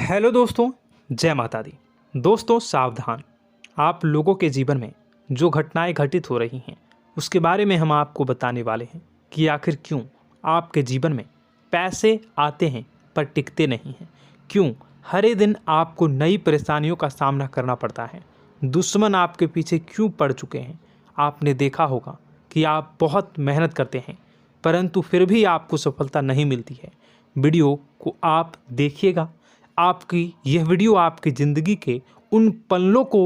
Hello दोस्तों, जय माता दी। दोस्तों सावधान, आप लोगों के जीवन में जो घटनाएं घटित हो रही हैं उसके बारे में हम आपको बताने वाले हैं कि आखिर क्यों आपके जीवन में पैसे आते हैं पर टिकते नहीं हैं। क्यों हर एक दिन आपको नई परेशानियों का सामना करना पड़ता है। दुश्मन आपके पीछे क्यों पड़ चुके हैं। आपने देखा होगा कि आप बहुत मेहनत करते हैं परंतु फिर भी आपको सफलता नहीं मिलती है। वीडियो को आप देखिएगा, आपकी यह वीडियो आपकी ज़िंदगी के उन पन्नों को,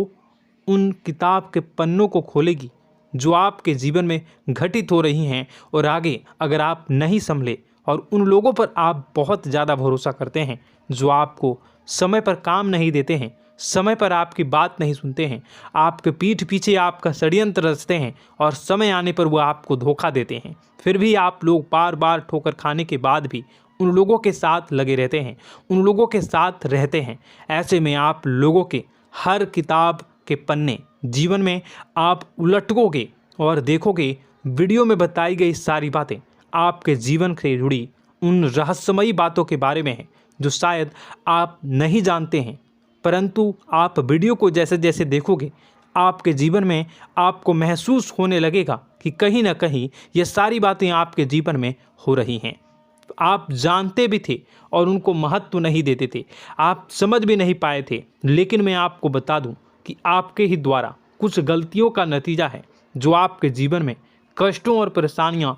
उन किताब के पन्नों को खोलेगी जो आपके जीवन में घटित हो रही हैं। और आगे अगर आप नहीं संभले और उन लोगों पर आप बहुत ज़्यादा भरोसा करते हैं जो आपको समय पर काम नहीं देते हैं, समय पर आपकी बात नहीं सुनते हैं, आपके पीठ पीछे आपका षड्यंत्र रचते हैं और समय आने पर वो आपको धोखा देते हैं, फिर भी आप लोग बार बार ठोकर खाने के बाद भी उन लोगों के साथ लगे रहते हैं, उन लोगों के साथ रहते हैं। ऐसे में आप लोगों के हर किताब के पन्ने जीवन में आप उलटोगे और देखोगे वीडियो में बताई गई सारी बातें आपके जीवन से जुड़ी उन रहस्यमयी बातों के बारे में हैं जो शायद आप नहीं जानते हैं। परंतु आप वीडियो को जैसे जैसे देखोगे आपके जीवन में आपको महसूस होने लगेगा कि कहीं ना कहीं ये सारी बातें आपके जीवन में हो रही हैं। आप जानते भी थे और उनको महत्व नहीं देते थे, आप समझ भी नहीं पाए थे। लेकिन मैं आपको बता दूं कि आपके ही द्वारा कुछ गलतियों का नतीजा है जो आपके जीवन में कष्टों और परेशानियां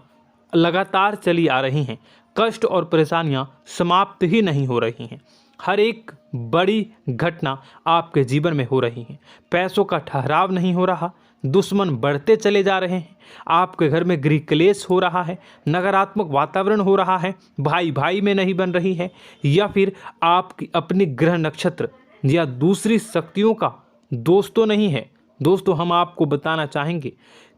लगातार चली आ रही हैं। कष्ट और परेशानियां समाप्त ही नहीं हो रही हैं। हर एक बड़ी घटना आपके जीवन में हो रही है। पैसों का ठहराव नहीं हो रहा, दुश्मन बढ़ते चले जा रहे हैं, आपके घर में गृह क्लेश हो रहा है, नकारात्मक वातावरण हो रहा है, भाई भाई में नहीं बन रही है, या फिर आपकी अपनी ग्रह नक्षत्र या दूसरी शक्तियों का दोस्तों नहीं है। दोस्तों हम आपको बताना चाहेंगे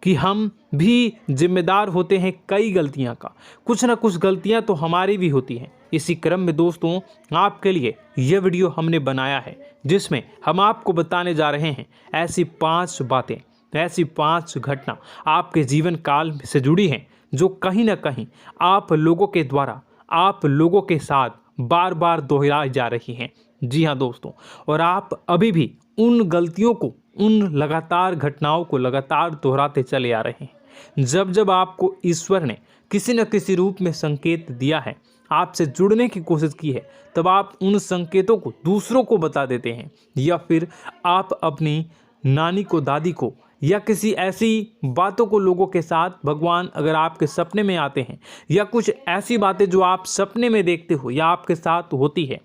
कि हम भी जिम्मेदार होते हैं कई गलतियां का, कुछ ना कुछ गलतियां तो हमारी भी होती हैं। इसी क्रम में दोस्तों आपके लिए यह वीडियो हमने बनाया है जिसमें हम आपको बताने जा रहे हैं ऐसी 5 बातें, ऐसी 5 घटना आपके जीवन काल से जुड़ी हैं जो कहीं ना कहीं आप लोगों के द्वारा आप लोगों के साथ बार बार दोहराई जा रही हैं। जी हाँ दोस्तों, और आप अभी भी उन गलतियों को, उन लगातार घटनाओं को लगातार दोहराते चले आ रहे हैं। जब जब आपको ईश्वर ने किसी न किसी रूप में संकेत दिया है, आपसे जुड़ने की कोशिश की है, तब आप उन संकेतों को दूसरों को बता देते हैं, या फिर आप अपनी नानी को, दादी को, या किसी ऐसी बातों को लोगों के साथ, भगवान अगर आपके सपने में आते हैं या कुछ ऐसी बातें जो आप सपने में देखते हो या आपके साथ होती है,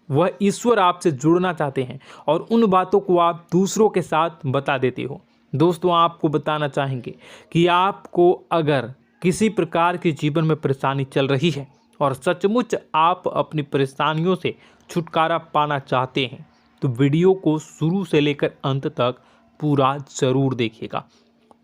वह ईश्वर आपसे जुड़ना चाहते हैं और उन बातों को आप दूसरों के साथ बता देते हो। दोस्तों आपको बताना चाहेंगे कि आपको अगर किसी प्रकार की जीवन में परेशानी चल रही है और सचमुच आप अपनी परेशानियों से छुटकारा पाना चाहते हैं तो वीडियो को शुरू से लेकर अंत तक पूरा जरूर देखिएगा।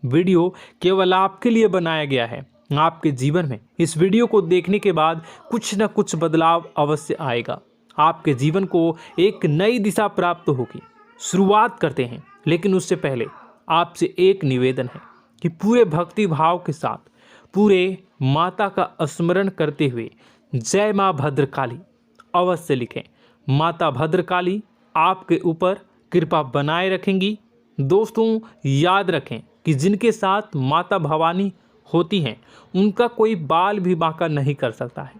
वीडियो केवल आपके लिए बनाया गया है। आपके जीवन में इस वीडियो को देखने के बाद कुछ न कुछ बदलाव अवश्य आएगा। आपके जीवन को एक नई दिशा प्राप्त होगी। शुरुआत करते हैं, लेकिन उससे पहले आपसे एक निवेदन है कि पूरे भक्ति भाव के साथ पूरे माता का स्मरण करते हुए जय माँ भद्रकाली अवश्य लिखें। माता भद्रकाली आपके ऊपर कृपा बनाए रखेंगी। दोस्तों याद रखें कि जिनके साथ माता भवानी होती हैं उनका कोई बाल भी बांका नहीं कर सकता है।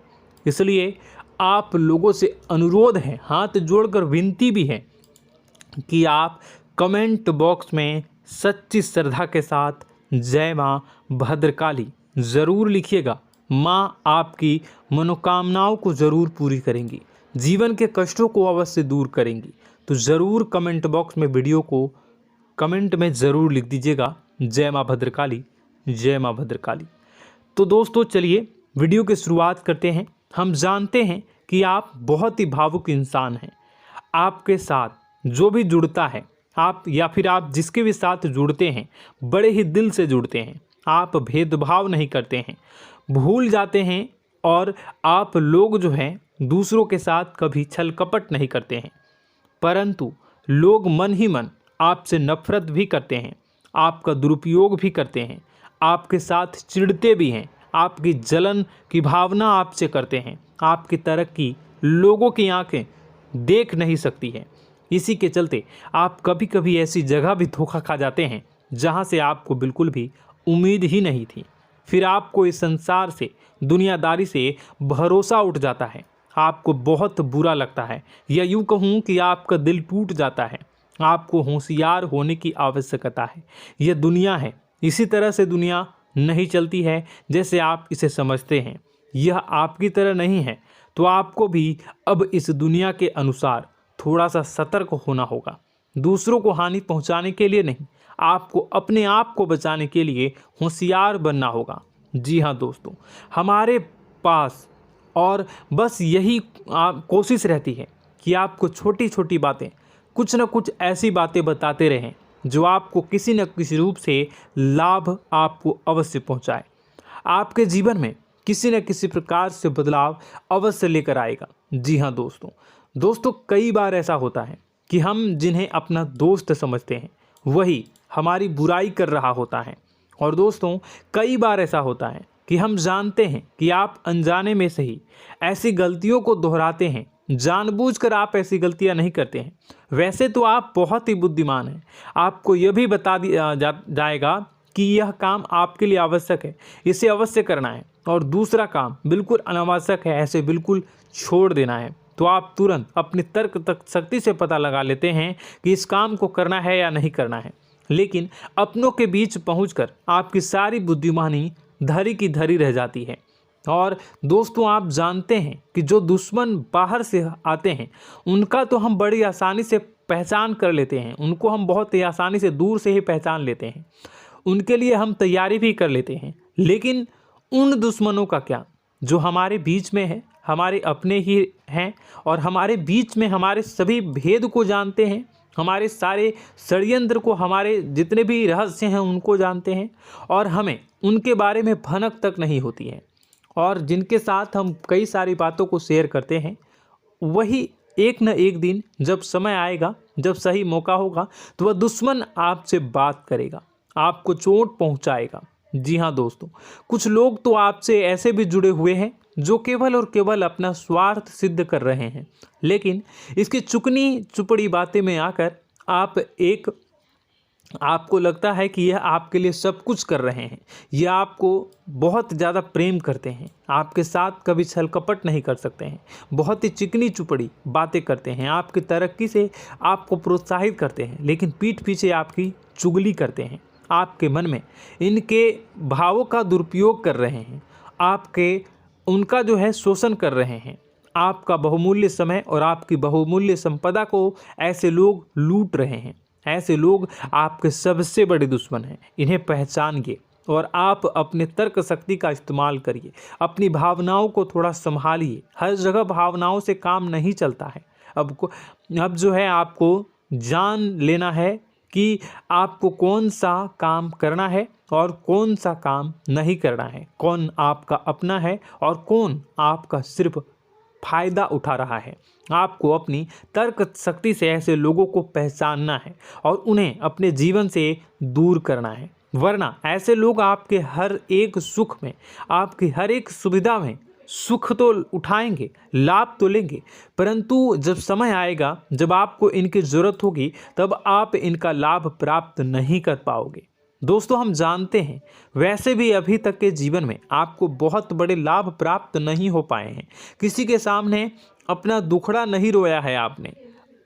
इसलिए आप लोगों से अनुरोध है, हाथ जोड़कर विनती भी है कि आप कमेंट बॉक्स में सच्ची श्रद्धा के साथ जय माँ भद्रकाली ज़रूर लिखिएगा। माँ आपकी मनोकामनाओं को ज़रूर पूरी करेंगी, जीवन के कष्टों को अवश्य दूर करेंगी। तो ज़रूर कमेंट बॉक्स में वीडियो को कमेंट में ज़रूर लिख दीजिएगा जय माँ भद्रकाली, जय माँ भद्रकाली। तो दोस्तों चलिए वीडियो की शुरुआत करते हैं। हम जानते हैं कि आप बहुत ही भावुक इंसान हैं। आपके साथ जो भी जुड़ता है, आप या फिर आप जिसके भी साथ जुड़ते हैं बड़े ही दिल से जुड़ते हैं। आप भेदभाव नहीं करते हैं, भूल जाते हैं, और आप लोग जो हैं दूसरों के साथ कभी छल कपट नहीं करते हैं। परंतु लोग मन ही मन आपसे नफरत भी करते हैं, आपका दुरुपयोग भी करते हैं, आपके साथ चिढ़ते भी हैं, आपकी जलन की भावना आपसे करते हैं। आपकी तरक्की लोगों की आंखें देख नहीं सकती है। इसी के चलते आप कभी कभी ऐसी जगह भी धोखा खा जाते हैं जहां से आपको बिल्कुल भी उम्मीद ही नहीं थी। फिर आपको इस संसार से, दुनियादारी से भरोसा उठ जाता है। आपको बहुत बुरा लगता है, या यूँ कहूँ कि आपका दिल टूट जाता है। आपको होशियार होने की आवश्यकता है। यह दुनिया है, इसी तरह से दुनिया नहीं चलती है जैसे आप इसे समझते हैं। यह आपकी तरह नहीं है, तो आपको भी अब इस दुनिया के अनुसार थोड़ा सा सतर्क होना होगा। दूसरों को हानि पहुंचाने के लिए नहीं, आपको अपने आप को बचाने के लिए होशियार बनना होगा। जी हाँ दोस्तों, हमारे पास और बस यही कोशिश रहती है कि आपको छोटी छोटी बातें, कुछ न कुछ ऐसी बातें बताते रहें जो आपको किसी न किसी रूप से लाभ आपको अवश्य पहुंचाए, आपके जीवन में किसी न किसी प्रकार से बदलाव अवश्य लेकर आएगा। जी हाँ दोस्तों, कई बार ऐसा होता है कि हम जिन्हें अपना दोस्त समझते हैं वही हमारी बुराई कर रहा होता है। और दोस्तों, कई बार ऐसा होता है कि हम जानते हैं कि आप अनजाने में से ही ऐसी गलतियों को दोहराते हैं। जानबूझकर आप ऐसी गलतियां नहीं करते हैं। वैसे तो आप बहुत ही बुद्धिमान हैं। आपको यह भी बता दिया जाएगा कि यह काम आपके लिए आवश्यक है, इसे अवश्य करना है, और दूसरा काम बिल्कुल अनावश्यक है, ऐसे बिल्कुल छोड़ देना है। तो आप तुरंत अपनी तर्क शक्ति से पता लगा लेते हैं कि इस काम को करना है या नहीं करना है। लेकिन अपनों के बीच पहुंचकर आपकी सारी बुद्धिमानी धरी की धरी रह जाती है। और दोस्तों, आप जानते हैं कि जो दुश्मन बाहर से आते हैं उनका तो हम बड़ी आसानी से पहचान कर लेते हैं, उनको हम बहुत ही आसानी से दूर से ही पहचान लेते हैं, उनके लिए हम तैयारी भी कर लेते हैं। लेकिन उन दुश्मनों का क्या जो हमारे बीच में है, हमारे अपने ही हैं, और हमारे बीच में हमारे सभी भेद को जानते हैं, हमारे सारे षड्यंत्र को, हमारे जितने भी रहस्य हैं उनको जानते हैं, और हमें उनके बारे में भनक तक नहीं होती है, और जिनके साथ हम कई सारी बातों को शेयर करते हैं, वही एक न एक दिन जब समय आएगा, जब सही मौका होगा, तो वह दुश्मन आपसे बात करेगा, आपको चोट पहुंचाएगा। जी हाँ दोस्तों, कुछ लोग तो आपसे ऐसे भी जुड़े हुए हैं जो केवल और केवल अपना स्वार्थ सिद्ध कर रहे हैं। लेकिन इसकी चुकनी चुपड़ी बातें में आकर आपको लगता है कि यह आपके लिए सब कुछ कर रहे हैं, यह आपको बहुत ज़्यादा प्रेम करते हैं, आपके साथ कभी छल कपट नहीं कर सकते हैं, बहुत ही चिकनी चुपड़ी बातें करते हैं, आपकी तरक्की से आपको प्रोत्साहित करते हैं, लेकिन पीठ पीछे आपकी चुगली करते हैं, आपके मन में इनके भावों का दुरुपयोग कर रहे हैं, उनका जो है शोषण कर रहे हैं। आपका बहुमूल्य समय और आपकी बहुमूल्य संपदा को ऐसे लोग लूट रहे हैं। ऐसे लोग आपके सबसे बड़े दुश्मन हैं। इन्हें पहचानिए और आप अपने तर्क शक्ति का इस्तेमाल करिए। अपनी भावनाओं को थोड़ा संभालिए। हर जगह भावनाओं से काम नहीं चलता है। अब जो है आपको जान लेना है कि आपको कौन सा काम करना है और कौन सा काम नहीं करना है, कौन आपका अपना है और कौन आपका सिर्फ फायदा उठा रहा है। आपको अपनी तर्क शक्ति से ऐसे लोगों को पहचानना है और उन्हें अपने जीवन से दूर करना है, वरना ऐसे लोग आपके हर एक सुख में, आपकी हर एक सुविधा में सुख तो उठाएंगे, लाभ तो लेंगे, परंतु जब समय आएगा, जब आपको इनकी ज़रूरत होगी, तब आप इनका लाभ प्राप्त नहीं कर पाओगे। दोस्तों, हम जानते हैं वैसे भी अभी तक के जीवन में आपको बहुत बड़े लाभ प्राप्त नहीं हो पाए हैं। किसी के सामने अपना दुखड़ा नहीं रोया है आपने,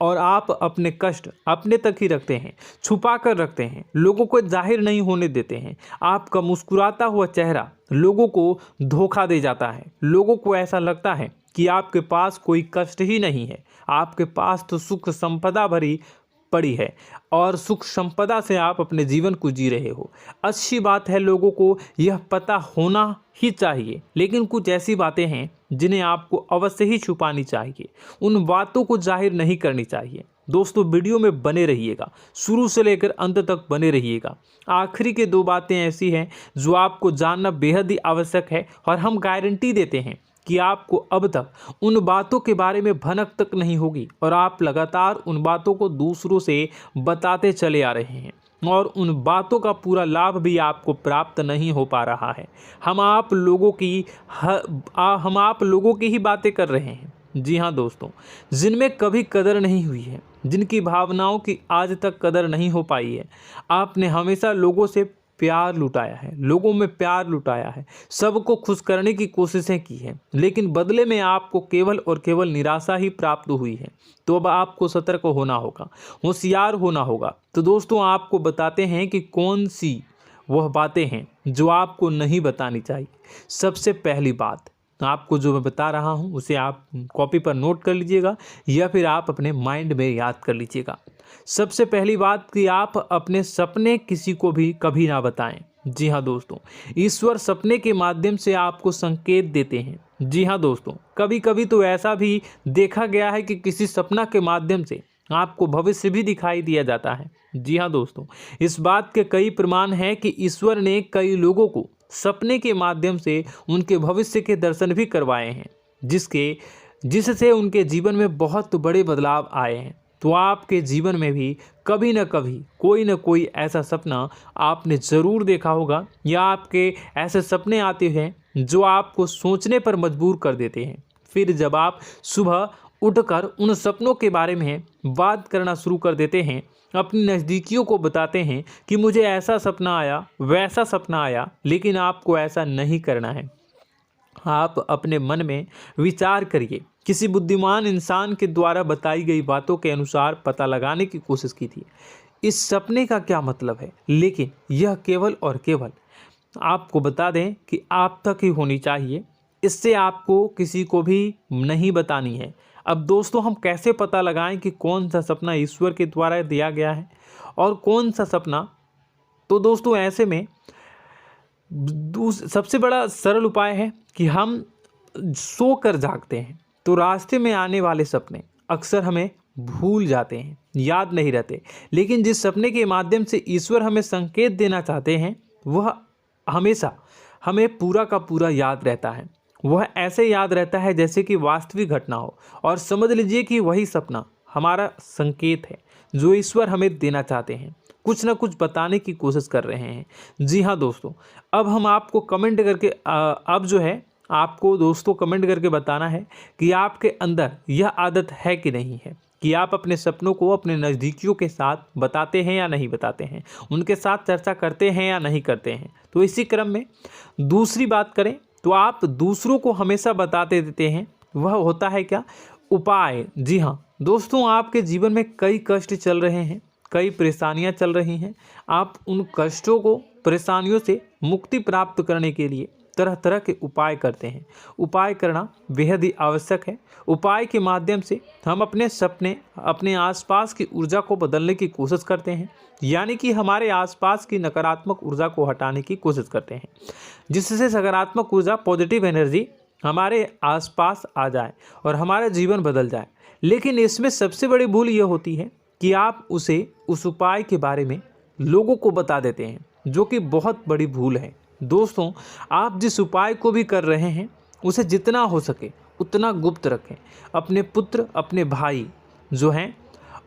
और आप अपने कष्ट अपने तक ही रखते हैं, छुपा कर रखते हैं, लोगों को जाहिर नहीं होने देते हैं। आपका मुस्कुराता हुआ चेहरा लोगों को धोखा दे जाता है। लोगों को ऐसा लगता है कि आपके पास कोई कष्ट ही नहीं है, आपके पास तो सुख संपदा भरी पड़ी है और सुख संपदा से आप अपने जीवन को जी रहे हो। अच्छी बात है, लोगों को यह पता होना ही चाहिए, लेकिन कुछ ऐसी बातें हैं जिन्हें आपको अवश्य ही छुपानी चाहिए। उन बातों को जाहिर नहीं करनी चाहिए। दोस्तों, वीडियो में बने रहिएगा, शुरू से लेकर अंत तक बने रहिएगा। आखिरी के 2 बातें ऐसी हैं जो आपको जानना बेहद ही आवश्यक है, और हम गारंटी देते हैं कि आपको अब तक उन बातों के बारे में भनक तक नहीं होगी, और आप लगातार उन बातों को दूसरों से बताते चले आ रहे हैं, और उन बातों का पूरा लाभ भी आपको प्राप्त नहीं हो पा रहा है। हम आप लोगों की ही बातें कर रहे हैं, जी हाँ दोस्तों, जिनमें कभी कदर नहीं हुई है, जिनकी भावनाओं की आज तक कदर नहीं हो पाई है। आपने हमेशा लोगों से प्यार लुटाया है, लोगों में प्यार लुटाया है, सबको खुश करने की कोशिशें की हैं, लेकिन बदले में आपको केवल और केवल निराशा ही प्राप्त हुई है। तो अब आपको सतर्क होना होगा, होशियार होना होगा। तो दोस्तों, आपको बताते हैं कि कौन सी वह बातें हैं जो आपको नहीं बतानी चाहिए। सबसे पहली बात, आपको जो मैं बता रहा हूं उसे आप कॉपी पर नोट कर लीजिएगा या फिर आप अपने माइंड में याद कर लीजिएगा। सबसे पहली बात कि आप अपने सपने किसी को भी कभी ना बताएं। जी हाँ दोस्तों, ईश्वर सपने के माध्यम से आपको संकेत देते हैं। जी हाँ दोस्तों, कभी कभी तो ऐसा भी देखा गया है कि किसी सपना के माध्यम से आपको भविष्य भी दिखाई दिया जाता है। जी हाँ दोस्तों, इस बात के कई प्रमाण हैं कि ईश्वर ने कई लोगों को सपने के माध्यम से उनके भविष्य के दर्शन भी करवाए हैं, जिससे उनके जीवन में बहुत बड़े बदलाव आए हैं। तो आपके जीवन में भी कभी न कभी कोई न कोई ऐसा सपना आपने ज़रूर देखा होगा, या आपके ऐसे सपने आते हैं जो आपको सोचने पर मजबूर कर देते हैं। फिर जब आप सुबह उठकर उन सपनों के बारे में बात करना शुरू कर देते हैं, अपनी नज़दीकियों को बताते हैं कि मुझे ऐसा सपना आया, वैसा सपना आया, लेकिन आपको ऐसा नहीं करना है। आप अपने मन में विचार करिए। किसी बुद्धिमान इंसान के द्वारा बताई गई बातों के अनुसार पता लगाने की कोशिश की थी इस सपने का क्या मतलब है, लेकिन यह केवल और केवल आपको बता दें कि आप तक ही होनी चाहिए। इससे आपको किसी को भी नहीं बतानी है। अब दोस्तों, हम कैसे पता लगाएं कि कौन सा सपना ईश्वर के द्वारा दिया गया है और कौन सा सपना? तो दोस्तों, ऐसे में सबसे बड़ा सरल उपाय है कि हम सोकर जागते हैं तो रास्ते में आने वाले सपने अक्सर हमें भूल जाते हैं, याद नहीं रहते। लेकिन जिस सपने के माध्यम से ईश्वर हमें संकेत देना चाहते हैं वह हमेशा हमें पूरा का पूरा याद रहता है। वह ऐसे याद रहता है जैसे कि वास्तविक घटना हो, और समझ लीजिए कि वही सपना हमारा संकेत है जो ईश्वर हमें देना चाहते हैं, कुछ ना कुछ बताने की कोशिश कर रहे हैं। जी हाँ दोस्तों, अब हम आपको कमेंट करके अब जो है आपको दोस्तों कमेंट करके बताना है कि आपके अंदर यह आदत है कि नहीं है, कि आप अपने सपनों को अपने नज़दीकियों के साथ बताते हैं या नहीं बताते हैं, उनके साथ चर्चा करते हैं या नहीं करते हैं। तो इसी क्रम में दूसरी बात करें तो आप दूसरों को हमेशा बताते देते हैं, वह होता है क्या? उपाय। जी हाँ दोस्तों, आपके जीवन में कई कष्ट चल रहे हैं, कई परेशानियां चल रही हैं। आप उन कष्टों को, परेशानियों से मुक्ति प्राप्त करने के लिए तरह तरह के उपाय करते हैं। उपाय करना बेहद ही आवश्यक है। उपाय के माध्यम से हम अपने सपने, अपने आसपास की ऊर्जा को बदलने की कोशिश करते हैं, यानी कि हमारे आसपास की नकारात्मक ऊर्जा को हटाने की कोशिश करते हैं, जिससे सकारात्मक ऊर्जा, पॉजिटिव एनर्जी हमारे आसपास आ जाए और हमारा जीवन बदल जाए। लेकिन इसमें सबसे बड़ी भूल यह होती है कि आप उस उपाय के बारे में लोगों को बता देते हैं, जो कि बहुत बड़ी भूल है। दोस्तों, आप जिस उपाय को भी कर रहे हैं उसे जितना हो सके उतना गुप्त रखें। अपने पुत्र, अपने भाई जो हैं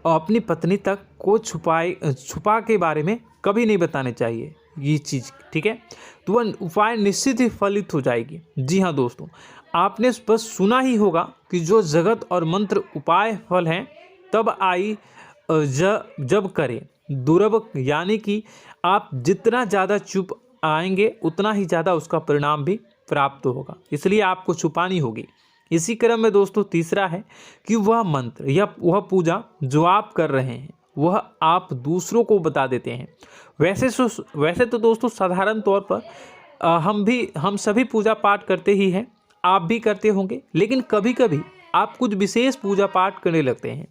और अपनी पत्नी तक को छुपा के बारे में कभी नहीं बताने चाहिए ये चीज़, ठीक है? तो वह उपाय निश्चित ही फलित हो जाएगी। जी हाँ दोस्तों, आपने बस सुना ही होगा कि जो जगत और मंत्र उपाय फल हैं तब आई जब करें दुर्लभ, यानी कि आप जितना ज़्यादा चुप आएंगे उतना ही ज़्यादा उसका परिणाम भी प्राप्त होगा, इसलिए आपको छुपानी होगी। इसी क्रम में दोस्तों तीसरा है कि वह मंत्र या वह पूजा जो आप कर रहे हैं वह आप दूसरों को बता देते हैं। वैसे तो दोस्तों साधारण तौर पर हम सभी पूजा पाठ करते ही हैं, आप भी करते होंगे, लेकिन कभी कभी आप कुछ विशेष पूजा पाठ करने लगते हैं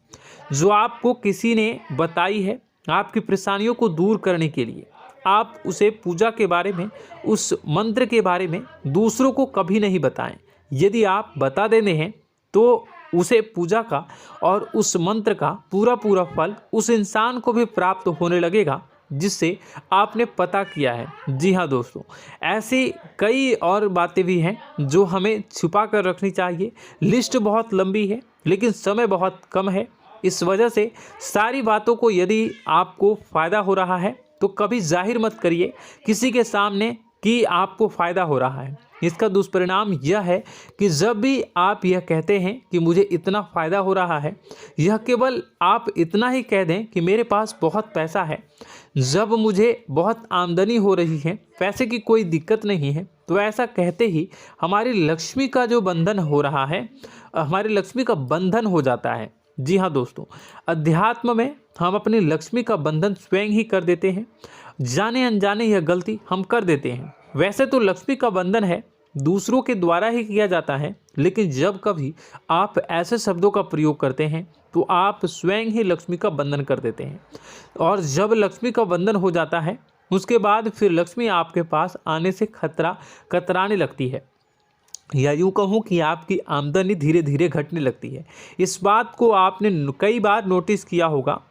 जो आपको किसी ने बताई है आपकी परेशानियों को दूर करने के लिए। आप उसे पूजा के बारे में, उस मंत्र के बारे में दूसरों को कभी नहीं बताएं। यदि आप बता देते हैं तो उसे पूजा का और उस मंत्र का पूरा फल उस इंसान को भी प्राप्त होने लगेगा जिससे आपने पता किया है। जी हाँ दोस्तों, ऐसी कई और बातें भी हैं जो हमें छुपा कर रखनी चाहिए। लिस्ट बहुत लंबी है लेकिन समय बहुत कम है, इस वजह से सारी बातों को, यदि आपको फ़ायदा हो रहा है तो कभी जाहिर मत करिए, किसी के सामने कि आपको फ़ायदा हो रहा है। इसका दुष्परिणाम यह है कि जब भी आप यह कहते हैं कि मुझे इतना फ़ायदा हो रहा है, यह केवल आप इतना ही कह दें कि मेरे पास बहुत पैसा है, जब मुझे बहुत आमदनी हो रही है, पैसे की कोई दिक्कत नहीं है, तो ऐसा कहते ही हमारी लक्ष्मी का जो बंधन हो रहा है, हमारी लक्ष्मी का बंधन हो जाता है। जी हाँ दोस्तों, अध्यात्म में हम अपनी लक्ष्मी का बंधन स्वयं ही कर देते हैं। जाने अनजाने यह गलती हम कर देते हैं। वैसे तो लक्ष्मी का बंधन है दूसरों के द्वारा ही किया जाता है, लेकिन जब कभी आप ऐसे शब्दों का प्रयोग करते हैं तो आप स्वयं ही लक्ष्मी का बंधन कर देते हैं। और जब लक्ष्मी का बंधन हो जाता है, उसके बाद फिर लक्ष्मी आपके पास आने से कतराने लगती है, या यूँ कहूँ कि आपकी आमदनी धीरे धीरे घटने लगती है। इस बात को आपने कई बार नोटिस किया होगा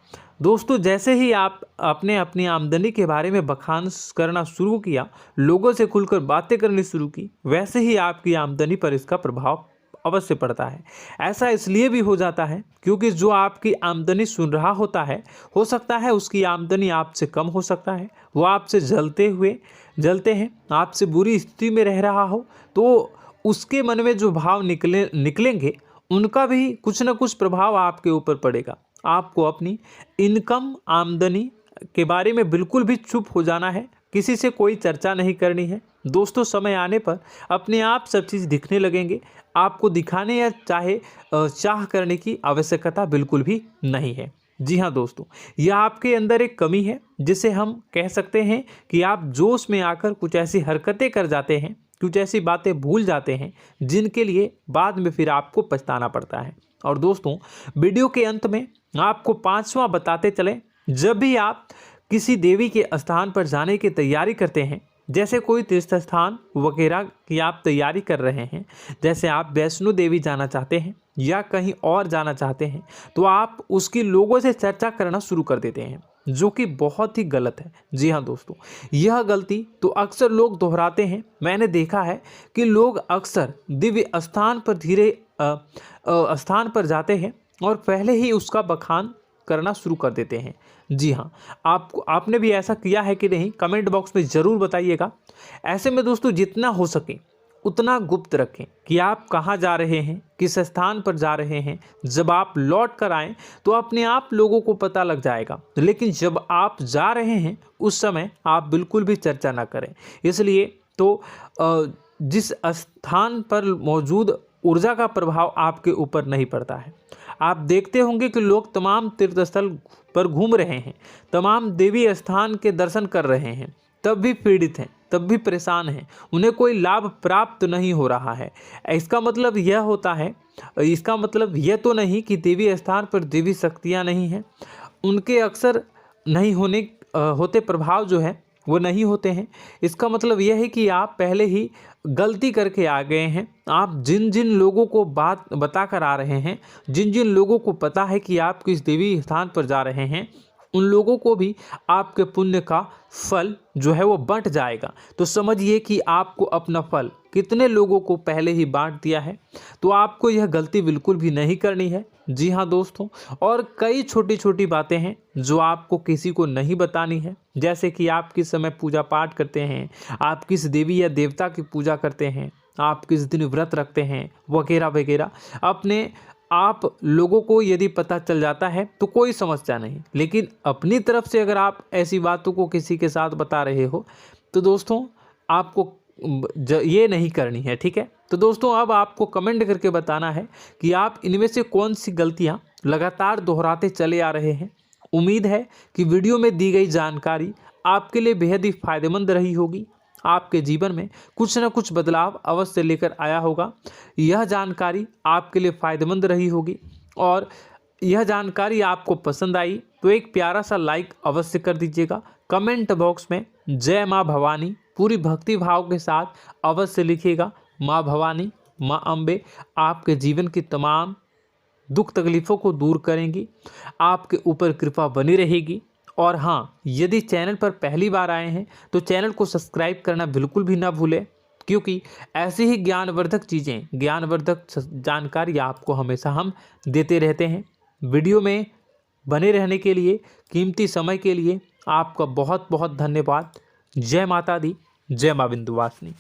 दोस्तों। जैसे ही आप अपने अपनी आमदनी के बारे में बखान करना शुरू किया, लोगों से खुलकर बातें करनी शुरू की, वैसे ही आपकी आमदनी पर इसका प्रभाव अवश्य पड़ता है। ऐसा इसलिए भी हो जाता है क्योंकि जो आपकी आमदनी सुन रहा होता है, हो सकता है उसकी आमदनी आपसे कम हो सकता है, वो आपसे जलते हैं, आपसे बुरी स्थिति में रह रहा हो, तो उसके मन में जो भाव निकलेंगे उनका भी कुछ न कुछ प्रभाव आपके ऊपर पड़ेगा। आपको अपनी इनकम आमदनी के बारे में बिल्कुल भी चुप हो जाना है, किसी से कोई चर्चा नहीं करनी है दोस्तों। समय आने पर अपने आप सब चीज़ दिखने लगेंगे। आपको दिखाने या चाह करने की आवश्यकता बिल्कुल भी नहीं है। जी हाँ दोस्तों, यह आपके अंदर एक कमी है, जिसे हम कह सकते हैं कि आप जोश में आकर कुछ ऐसी हरकतें कर जाते हैं, कुछ ऐसी बातें भूल जाते हैं जिनके लिए बाद में फिर आपको पछताना पड़ता है। और दोस्तों, वीडियो के अंत में आपको 5वां बताते चलें, जब भी आप किसी देवी के स्थान पर जाने की तैयारी करते हैं, जैसे कोई तीर्थ स्थान वगैरह की आप तैयारी कर रहे हैं, जैसे आप वैष्णो देवी जाना चाहते हैं या कहीं और जाना चाहते हैं, तो आप उसकी लोगों से चर्चा करना शुरू कर देते हैं, जो कि बहुत ही गलत है। जी हाँ दोस्तों, यह गलती तो अक्सर लोग दोहराते हैं। मैंने देखा है कि लोग अक्सर दिव्य स्थान पर जाते हैं और पहले ही उसका बखान करना शुरू कर देते हैं। जी हाँ, आपने भी ऐसा किया है कि नहीं, कमेंट बॉक्स में ज़रूर बताइएगा। ऐसे में दोस्तों, जितना हो सके उतना गुप्त रखें कि आप कहाँ जा रहे हैं, किस स्थान पर जा रहे हैं। जब आप लौट कर आएँ तो अपने आप लोगों को पता लग जाएगा, लेकिन जब आप जा रहे हैं उस समय आप बिल्कुल भी चर्चा ना करें। इसलिए तो जिस स्थान पर मौजूद ऊर्जा का प्रभाव आपके ऊपर नहीं पड़ता है। आप देखते होंगे कि लोग तमाम तीर्थ स्थल पर घूम रहे हैं, तमाम देवी स्थान के दर्शन कर रहे हैं, तब भी पीड़ित हैं, तब भी परेशान हैं, उन्हें कोई लाभ प्राप्त नहीं हो रहा है। इसका मतलब यह तो नहीं कि देवी स्थान पर देवी शक्तियाँ नहीं हैं, उनके अक्सर नहीं होते प्रभाव जो है वो नहीं होते हैं। इसका मतलब यह है कि आप पहले ही गलती करके आ गए हैं। आप जिन जिन लोगों को बात बता कर आ रहे हैं, जिन जिन लोगों को पता है कि आप किस देवी स्थान पर जा रहे हैं, उन लोगों को भी आपके पुण्य का फल जो है वो बंट जाएगा। तो समझिए कि आपको अपना फल कितने लोगों को पहले ही बांट दिया है। तो आपको यह गलती बिल्कुल भी नहीं करनी है। जी हाँ दोस्तों, और कई छोटी छोटी बातें हैं जो आपको किसी को नहीं बतानी है, जैसे कि आप किस समय पूजा पाठ करते हैं, आप किस देवी या देवता की पूजा करते हैं, आप किस दिन व्रत रखते हैं, वगैरह वगैरह। आप लोगों को यदि पता चल जाता है तो कोई समस्या नहीं, लेकिन अपनी तरफ से अगर आप ऐसी बातों को किसी के साथ बता रहे हो तो दोस्तों आपको ये नहीं करनी है, ठीक है। तो दोस्तों, अब आपको कमेंट करके बताना है कि आप इनमें से कौन सी गलतियां लगातार दोहराते चले आ रहे हैं। उम्मीद है कि वीडियो में दी गई जानकारी आपके लिए बेहद ही फायदेमंद रही होगी, आपके जीवन में कुछ न कुछ बदलाव अवश्य लेकर आया होगा। यह जानकारी आपके लिए फ़ायदेमंद रही होगी और यह जानकारी आपको पसंद आई तो एक प्यारा सा लाइक अवश्य कर दीजिएगा। कमेंट बॉक्स में जय माँ भवानी पूरी भक्ति भाव के साथ अवश्य लिखिएगा। माँ भवानी, माँ अम्बे आपके जीवन की तमाम दुख तकलीफ़ों को दूर करेंगी, आपके ऊपर कृपा बनी रहेगी। और हाँ, यदि चैनल पर पहली बार आए हैं तो चैनल को सब्सक्राइब करना बिल्कुल भी ना भूलें, क्योंकि ऐसी ही ज्ञानवर्धक चीज़ें, ज्ञानवर्धक जानकारी आपको हमेशा हम देते रहते हैं। वीडियो में बने रहने के लिए, कीमती समय के लिए आपका बहुत बहुत धन्यवाद। जय माता दी, जय मां विंध्यवासिनी।